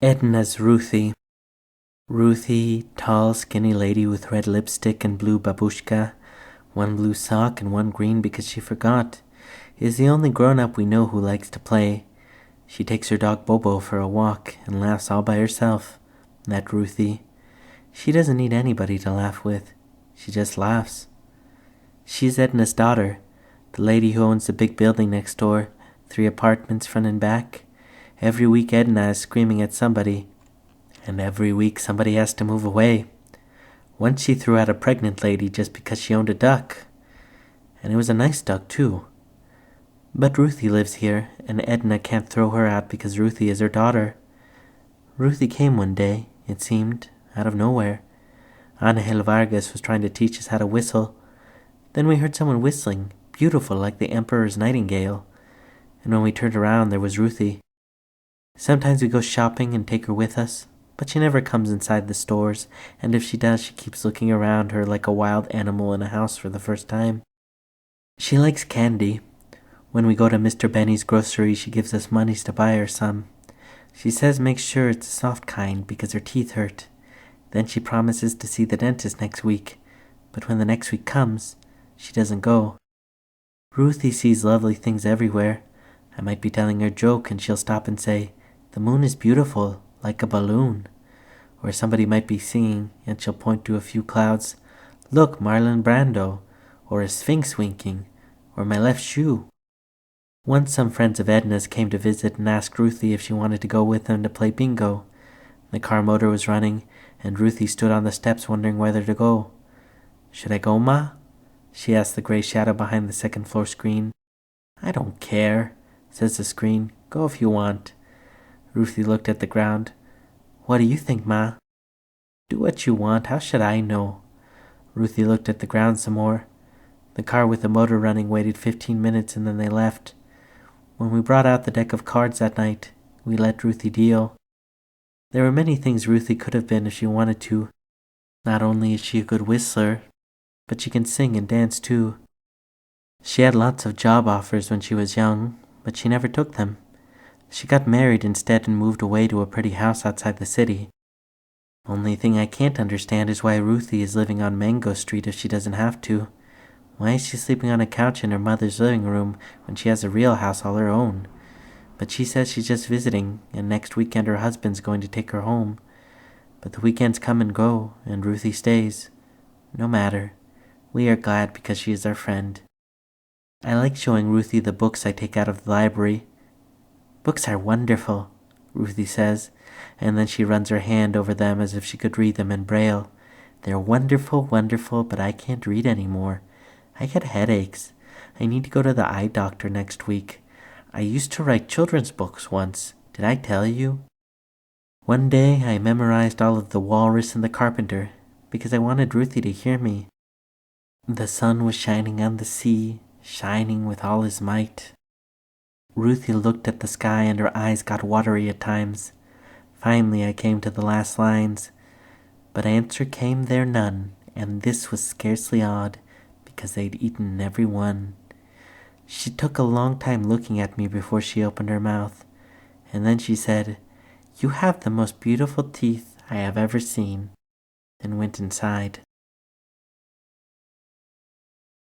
Edna's Ruthie. Ruthie, tall, skinny lady with red lipstick and blue babushka, one blue sock and one green because she forgot, is the only grown-up we know who likes to play. She takes her dog Bobo for a walk and laughs all by herself. That Ruthie. She doesn't need anybody to laugh with. She just laughs. She's Edna's daughter, the lady who owns the big building next door, 3 apartments front and back. Every week Edna is screaming at somebody, and every week somebody has to move away. Once she threw out a pregnant lady just because she owned a duck. And it was a nice duck, too. But Ruthie lives here, and Edna can't throw her out because Ruthie is her daughter. Ruthie came one day, it seemed, out of nowhere. Angel Vargas was trying to teach us how to whistle. Then we heard someone whistling, beautiful like the Emperor's nightingale. And when we turned around, there was Ruthie. Sometimes we go shopping and take her with us, but she never comes inside the stores, and if she does, she keeps looking around her like a wild animal in a house for the first time. She likes candy. When we go to Mr. Benny's grocery, she gives us monies to buy her some. She says make sure it's a soft kind because her teeth hurt. Then she promises to see the dentist next week, but when the next week comes, she doesn't go. Ruthie sees lovely things everywhere. I might be telling her a joke and she'll stop and say, "The moon is beautiful, like a balloon." Or somebody might be singing and she'll point to a few clouds. "Look, Marlon Brando," or a sphinx winking, or my left shoe. Once some friends of Edna's came to visit and asked Ruthie if she wanted to go with them to play bingo. The car motor was running, and Ruthie stood on the steps wondering whether to go. "Should I go, Ma?" she asked the gray shadow behind the second-floor screen. "I don't care," says the screen. "Go if you want." Ruthie looked at the ground. "What do you think, Ma?" "Do what you want. How should I know?" Ruthie looked at the ground some more. The car with the motor running waited 15 minutes and then they left. When we brought out the deck of cards that night, we let Ruthie deal. There were many things Ruthie could have been if she wanted to. Not only is she a good whistler, but she can sing and dance too. She had lots of job offers when she was young, but she never took them. She got married instead and moved away to a pretty house outside the city. Only thing I can't understand is why Ruthie is living on Mango Street if she doesn't have to. Why is she sleeping on a couch in her mother's living room when she has a real house all her own? But she says she's just visiting, and next weekend her husband's going to take her home. But the weekends come and go, and Ruthie stays. No matter. We are glad because she is our friend. I like showing Ruthie the books I take out of the library. "Books are wonderful," Ruthie says, and then she runs her hand over them as if she could read them in Braille. "They're wonderful, wonderful, but I can't read anymore. I get headaches. I need to go to the eye doctor next week. I used to write children's books once. Did I tell you?" One day I memorized all of The Walrus and the Carpenter because I wanted Ruthie to hear me. The sun was shining on the sea, shining with all his might. Ruthie looked at the sky and her eyes got watery at times. Finally I came to the last lines, but answer came there none, and this was scarcely odd, because they'd eaten every one. She took a long time looking at me before she opened her mouth, and then she said, "You have the most beautiful teeth I have ever seen," and went inside.